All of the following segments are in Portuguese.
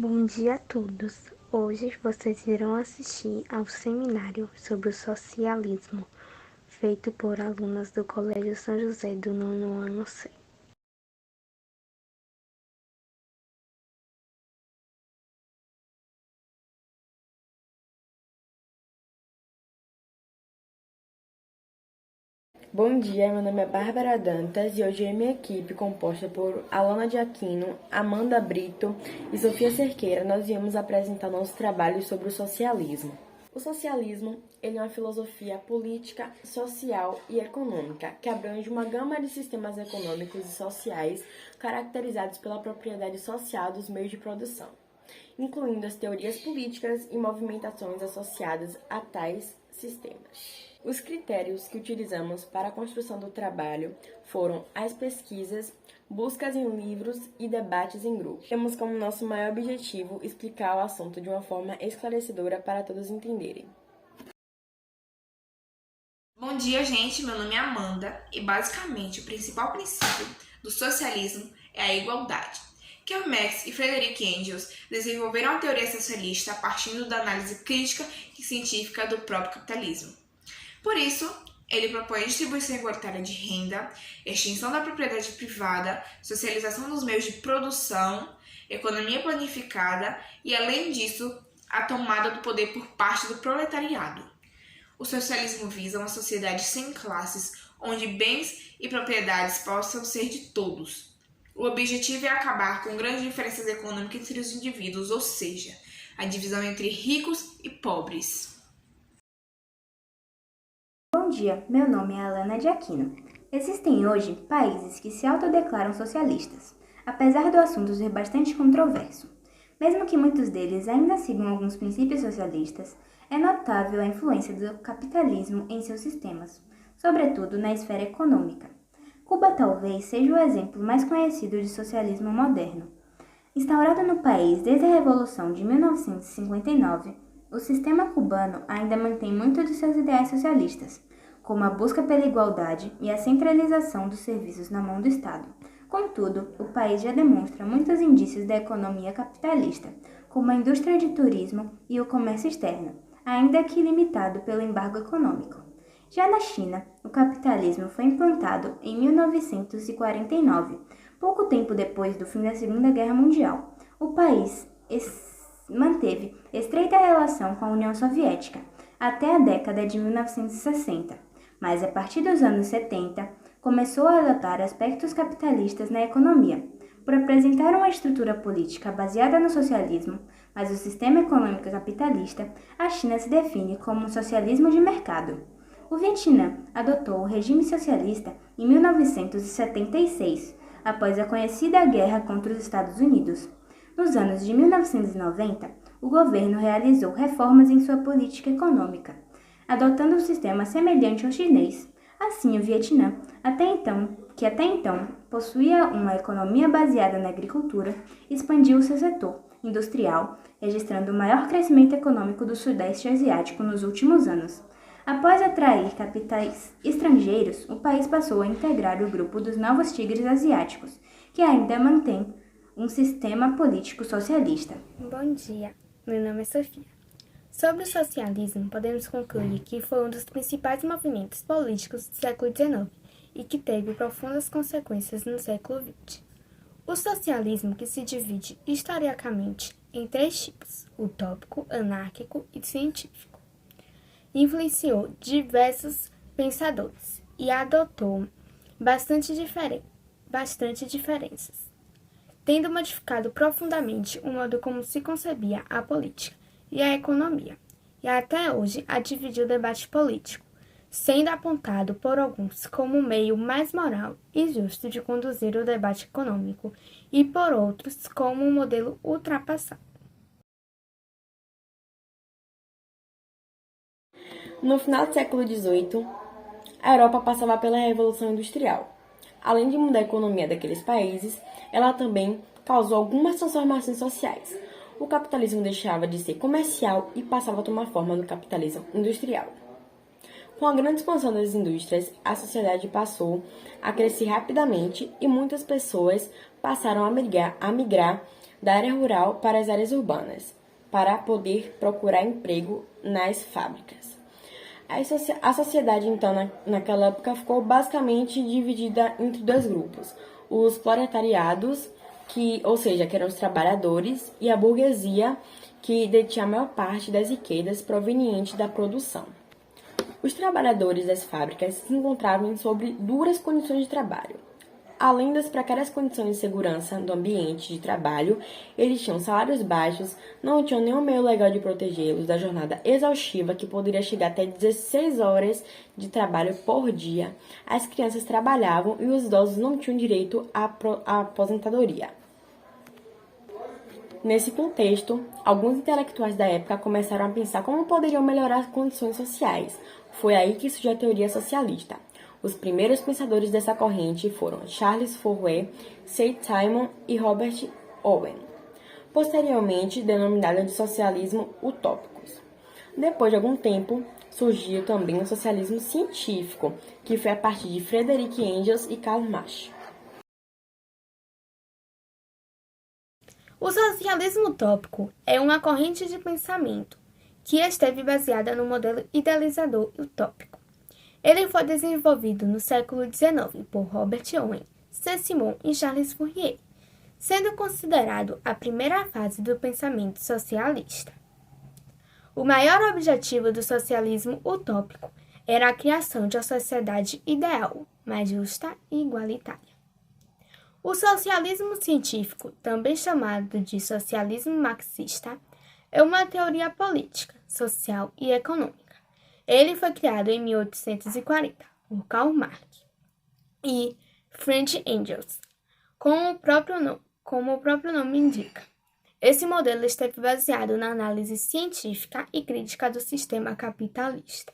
Bom dia a todos! Hoje vocês irão assistir ao seminário sobre o socialismo, feito por alunas do Colégio São José do nono ano C. Bom dia, meu nome é Bárbara Dantas e hoje eu e minha equipe, composta por Alana de Aquino, Amanda Brito e Sofia Cerqueira, nós viemos apresentar nosso trabalho sobre o socialismo. O socialismo ele é uma filosofia política, social e econômica que abrange uma gama de sistemas econômicos e sociais caracterizados pela propriedade social dos meios de produção, incluindo as teorias políticas e movimentações associadas a tais sistemas. Os critérios que utilizamos para a construção do trabalho foram as pesquisas, buscas em livros e debates em grupo. Temos como nosso maior objetivo explicar o assunto de uma forma esclarecedora para todos entenderem. Bom dia, gente. Meu nome é Amanda e basicamente o principal princípio do socialismo é a igualdade. Karl Marx e Friedrich Engels desenvolveram a teoria socialista partindo da análise crítica e científica do próprio capitalismo. Por isso, ele propõe a distribuição igualitária de renda, extinção da propriedade privada, socialização dos meios de produção, economia planificada e, além disso, a tomada do poder por parte do proletariado. O socialismo visa uma sociedade sem classes, onde bens e propriedades possam ser de todos. O objetivo é acabar com grandes diferenças econômicas entre os indivíduos, ou seja, a divisão entre ricos e pobres. Bom dia, meu nome é Alana de Aquino. Existem hoje países que se autodeclaram socialistas, apesar do assunto ser bastante controverso. Mesmo que muitos deles ainda sigam alguns princípios socialistas, é notável a influência do capitalismo em seus sistemas, sobretudo na esfera econômica. Cuba talvez seja o exemplo mais conhecido de socialismo moderno. Instaurado no país desde a Revolução de 1959, o sistema cubano ainda mantém muitos de seus ideais socialistas, como a busca pela igualdade e a centralização dos serviços na mão do Estado. Contudo, o país já demonstra muitos indícios da economia capitalista, como a indústria de turismo e o comércio externo, ainda que limitado pelo embargo econômico. Já na China, o capitalismo foi implantado em 1949, pouco tempo depois do fim da Segunda Guerra Mundial. O país manteve estreita relação com a União Soviética até a década de 1960, mas a partir dos anos 70 começou a adotar aspectos capitalistas na economia. Por apresentar uma estrutura política baseada no socialismo, mas o sistema econômico capitalista, a China se define como um socialismo de mercado. O Vietnã adotou o regime socialista em 1976, após a conhecida guerra contra os Estados Unidos. Nos anos de 1990, o governo realizou reformas em sua política econômica, adotando um sistema semelhante ao chinês. Assim, o Vietnã, que até então possuía uma economia baseada na agricultura, expandiu seu setor industrial, registrando o maior crescimento econômico do Sudeste Asiático nos últimos anos. Após atrair capitais estrangeiros, o país passou a integrar o grupo dos novos tigres asiáticos, que ainda mantém um sistema político socialista. Bom dia, meu nome é Sofia. Sobre o socialismo, podemos concluir que foi um dos principais movimentos políticos do século XIX e que teve profundas consequências no século XX. O socialismo, que se divide historicamente em três tipos, utópico, anárquico e científico, influenciou diversos pensadores e adotou bastante diferenças, tendo modificado profundamente o modo como se concebia a política e a economia, e até hoje a dividir o debate político, sendo apontado por alguns como o meio mais moral e justo de conduzir o debate econômico e por outros como um modelo ultrapassado. No final do século XVIII, a Europa passava pela Revolução Industrial. Além de mudar a economia daqueles países, ela também causou algumas transformações sociais. O capitalismo deixava de ser comercial e passava a tomar forma do capitalismo industrial. Com a grande expansão das indústrias, a sociedade passou a crescer rapidamente e muitas pessoas passaram a migrar da área rural para as áreas urbanas, para poder procurar emprego nas fábricas. A sociedade, então, naquela época, ficou basicamente dividida entre dois grupos. Os proletariados, que eram os trabalhadores, e a burguesia, que detinha a maior parte das riquezas provenientes da produção. Os trabalhadores das fábricas se encontravam sob duras condições de trabalho. Além das precárias condições de segurança do ambiente de trabalho, eles tinham salários baixos, não tinham nenhum meio legal de protegê-los da jornada exaustiva que poderia chegar até 16 horas de trabalho por dia. As crianças trabalhavam e os idosos não tinham direito à aposentadoria. Nesse contexto, alguns intelectuais da época começaram a pensar como poderiam melhorar as condições sociais. Foi aí que surgiu a teoria socialista. Os primeiros pensadores dessa corrente foram Charles Fourier, Saint-Simon e Robert Owen, posteriormente denominado de socialismo utópicos. Depois de algum tempo, surgiu também o socialismo científico, que foi a partir de Friedrich Engels e Karl Marx. O socialismo utópico é uma corrente de pensamento que esteve baseada no modelo idealizador utópico. Ele foi desenvolvido no século XIX por Robert Owen, Saint-Simon e Charles Fourier, sendo considerado a primeira fase do pensamento socialista. O maior objetivo do socialismo utópico era a criação de uma sociedade ideal, mais justa e igualitária. O socialismo científico, também chamado de socialismo marxista, é uma teoria política, social e econômica. Ele foi criado em 1840 por Karl Marx e Friedrich Engels, como o próprio nome indica. Esse modelo esteve baseado na análise científica e crítica do sistema capitalista.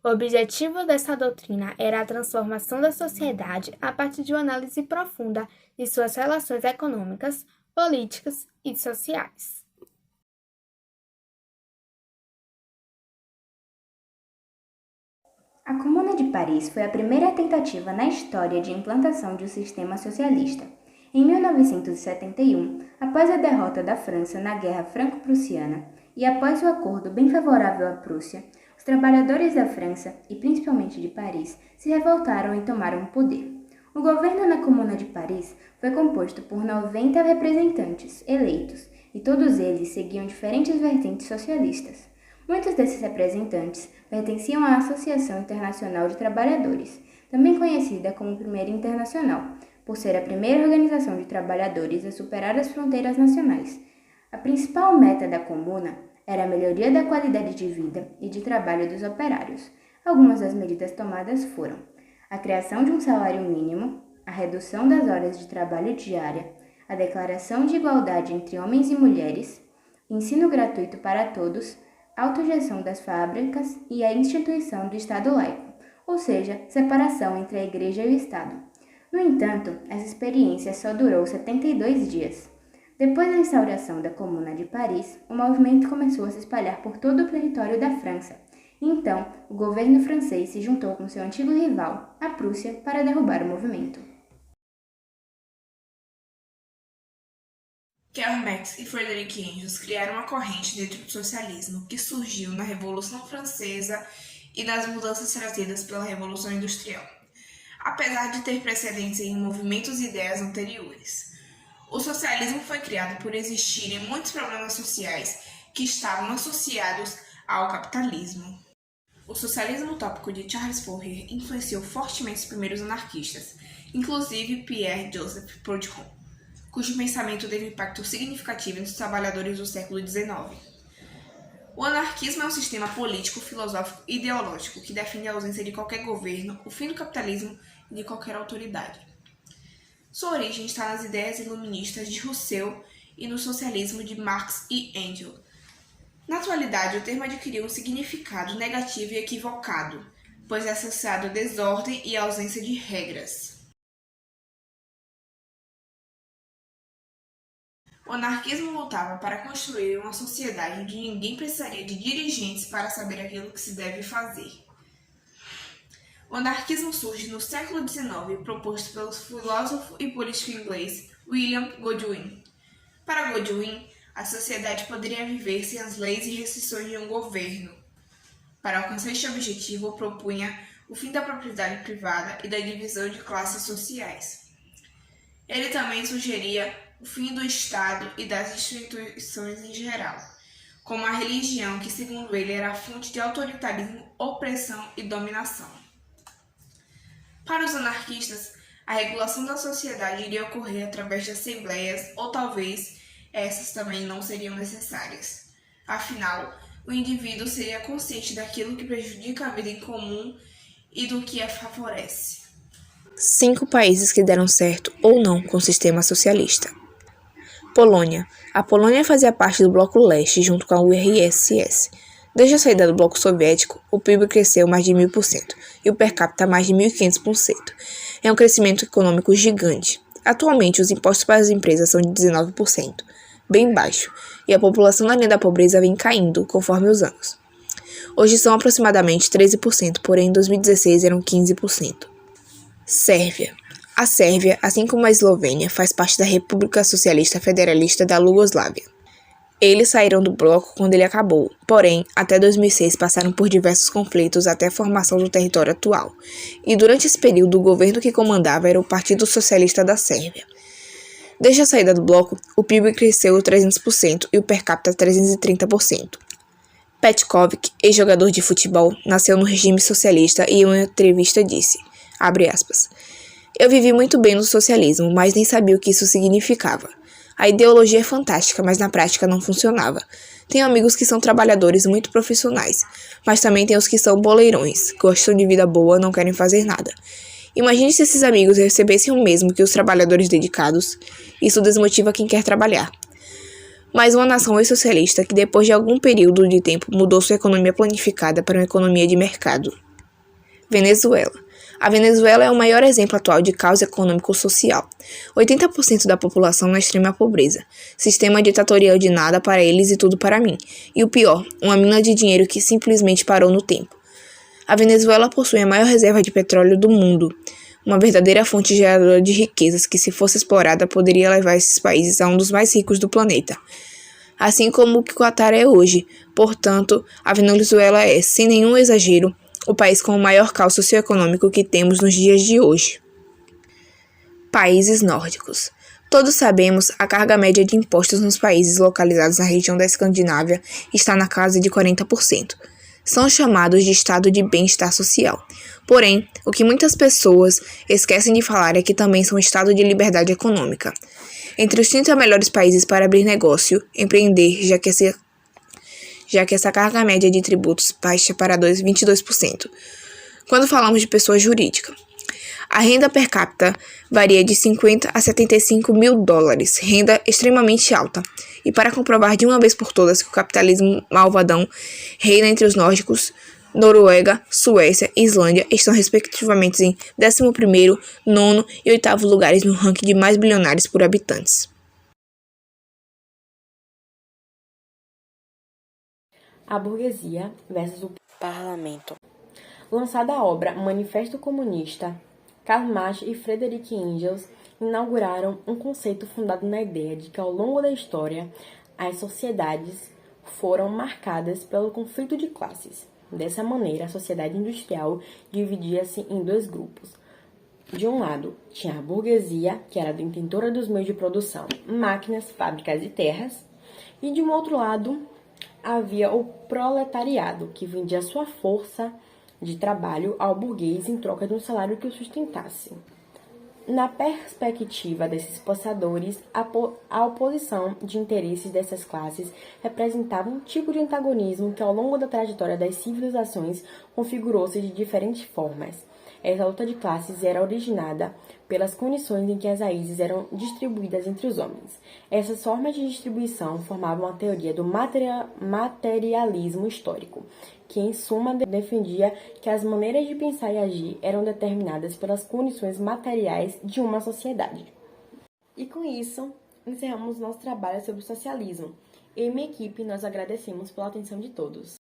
O objetivo dessa doutrina era a transformação da sociedade a partir de uma análise profunda de suas relações econômicas, políticas e sociais. A Comuna de Paris foi a primeira tentativa na história de implantação de um sistema socialista. Em 1971, após a derrota da França na Guerra Franco-Prussiana e após o acordo bem favorável à Prússia, os trabalhadores da França, e principalmente de Paris, se revoltaram e tomaram o poder. O governo na Comuna de Paris foi composto por 90 representantes eleitos, e todos eles seguiam diferentes vertentes socialistas. Muitos desses representantes pertenciam à Associação Internacional de Trabalhadores, também conhecida como Primeira Internacional, por ser a primeira organização de trabalhadores a superar as fronteiras nacionais. A principal meta da Comuna era a melhoria da qualidade de vida e de trabalho dos operários. Algumas das medidas tomadas foram a criação de um salário mínimo, a redução das horas de trabalho diária, a declaração de igualdade entre homens e mulheres, ensino gratuito para todos, autogestão das fábricas e a instituição do Estado laico, ou seja, separação entre a Igreja e o Estado. No entanto, essa experiência só durou 72 dias. Depois da instauração da Comuna de Paris, o movimento começou a se espalhar por todo o território da França. Então, o governo francês se juntou com seu antigo rival, a Prússia, para derrubar o movimento. Karl Marx e Friedrich Engels criaram uma corrente dentro do socialismo que surgiu na Revolução Francesa e nas mudanças trazidas pela Revolução Industrial, apesar de ter precedentes em movimentos e ideias anteriores. O socialismo foi criado por existirem muitos problemas sociais que estavam associados ao capitalismo. O socialismo utópico de Charles Fourier influenciou fortemente os primeiros anarquistas, inclusive Pierre-Joseph Proudhon, cujo pensamento teve impacto significativo nos trabalhadores do século XIX. O anarquismo é um sistema político, filosófico e ideológico que defende a ausência de qualquer governo, o fim do capitalismo e de qualquer autoridade. Sua origem está nas ideias iluministas de Rousseau e no socialismo de Marx e Engels. Na atualidade, o termo adquiriu um significado negativo e equivocado, pois é associado à desordem e à ausência de regras. O anarquismo lutava para construir uma sociedade onde ninguém precisaria de dirigentes para saber aquilo que se deve fazer. O anarquismo surge no século XIX, proposto pelo filósofo e político inglês William Godwin. Para Godwin, a sociedade poderia viver sem as leis e restrições de um governo. Para alcançar este objetivo, propunha o fim da propriedade privada e da divisão de classes sociais. Ele também sugeria o fim do Estado e das instituições em geral, como a religião, que segundo ele era a fonte de autoritarismo, opressão e dominação. Para os anarquistas, a regulação da sociedade iria ocorrer através de assembleias ou talvez essas também não seriam necessárias. Afinal, o indivíduo seria consciente daquilo que prejudica a vida em comum e do que a favorece. 5 países que deram certo ou não com o sistema socialista. Polônia. A Polônia fazia parte do Bloco Leste junto com a URSS. Desde a saída do Bloco Soviético, o PIB cresceu mais de 1000% e o per capita mais de 1500%. É um crescimento econômico gigante. Atualmente, os impostos para as empresas são de 19%, bem baixo, e a população na linha da pobreza vem caindo conforme os anos. Hoje são aproximadamente 13%, porém em 2016 eram 15%. Sérvia. A Sérvia, assim como a Eslovênia, faz parte da República Socialista Federalista da Iugoslávia. Eles saíram do bloco quando ele acabou, porém, até 2006 passaram por diversos conflitos até a formação do território atual, e durante esse período o governo que comandava era o Partido Socialista da Sérvia. Desde a saída do bloco, o PIB cresceu 300% e o per capita 330%. Petkovic, ex-jogador de futebol, nasceu no regime socialista e em uma entrevista disse, abre aspas, eu vivi muito bem no socialismo, mas nem sabia o que isso significava. A ideologia é fantástica, mas na prática não funcionava. Tenho amigos que são trabalhadores muito profissionais, mas também tem os que são boleirões, gostam de vida boa, não querem fazer nada. Imagine se esses amigos recebessem o mesmo que os trabalhadores dedicados. Isso desmotiva quem quer trabalhar. Mas uma nação ex-socialista que depois de algum período de tempo mudou sua economia planificada para uma economia de mercado. Venezuela. A Venezuela é o maior exemplo atual de caos econômico-social. 80% da população na extrema pobreza. Sistema ditatorial de nada para eles e tudo para mim. E o pior, uma mina de dinheiro que simplesmente parou no tempo. A Venezuela possui a maior reserva de petróleo do mundo. Uma verdadeira fonte geradora de riquezas que, se fosse explorada, poderia levar esses países a um dos mais ricos do planeta. Assim como o que o Catar é hoje. Portanto, a Venezuela é, sem nenhum exagero, o país com o maior caos socioeconômico que temos nos dias de hoje. Países nórdicos. Todos sabemos, a carga média de impostos nos países localizados na região da Escandinávia está na casa de 40%. São chamados de estado de bem-estar social. Porém, o que muitas pessoas esquecem de falar é que também são estado de liberdade econômica. Entre os 30 melhores países para abrir negócio, empreender, já que essa carga média de tributos baixa para 22%. Quando falamos de pessoa jurídica, a renda per capita varia de 50 a 75 mil dólares, renda extremamente alta. E para comprovar de uma vez por todas que o capitalismo malvadão reina entre os nórdicos, Noruega, Suécia e Islândia estão respectivamente em 11º, 9º e 8º lugares no ranking de mais bilionários por habitantes. A burguesia versus o parlamento. Lançada a obra Manifesto Comunista, Karl Marx e Friedrich Engels inauguraram um conceito fundado na ideia de que ao longo da história as sociedades foram marcadas pelo conflito de classes. Dessa maneira, a sociedade industrial dividia-se em 2 grupos. De um lado, tinha a burguesia, que era detentora dos meios de produção, máquinas, fábricas e terras, e de um outro lado, havia o proletariado, que vendia sua força de trabalho ao burguês em troca de um salário que o sustentasse. Na perspectiva desses pensadores, a oposição de interesses dessas classes representava um tipo de antagonismo que, ao longo da trajetória das civilizações, configurou-se de diferentes formas. Essa luta de classes era originada pelas condições em que as raízes eram distribuídas entre os homens. Essas formas de distribuição formavam a teoria do materialismo histórico, que em suma defendia que as maneiras de pensar e agir eram determinadas pelas condições materiais de uma sociedade. E com isso, encerramos nosso trabalho sobre o socialismo. Eu e minha equipe, nós agradecemos pela atenção de todos.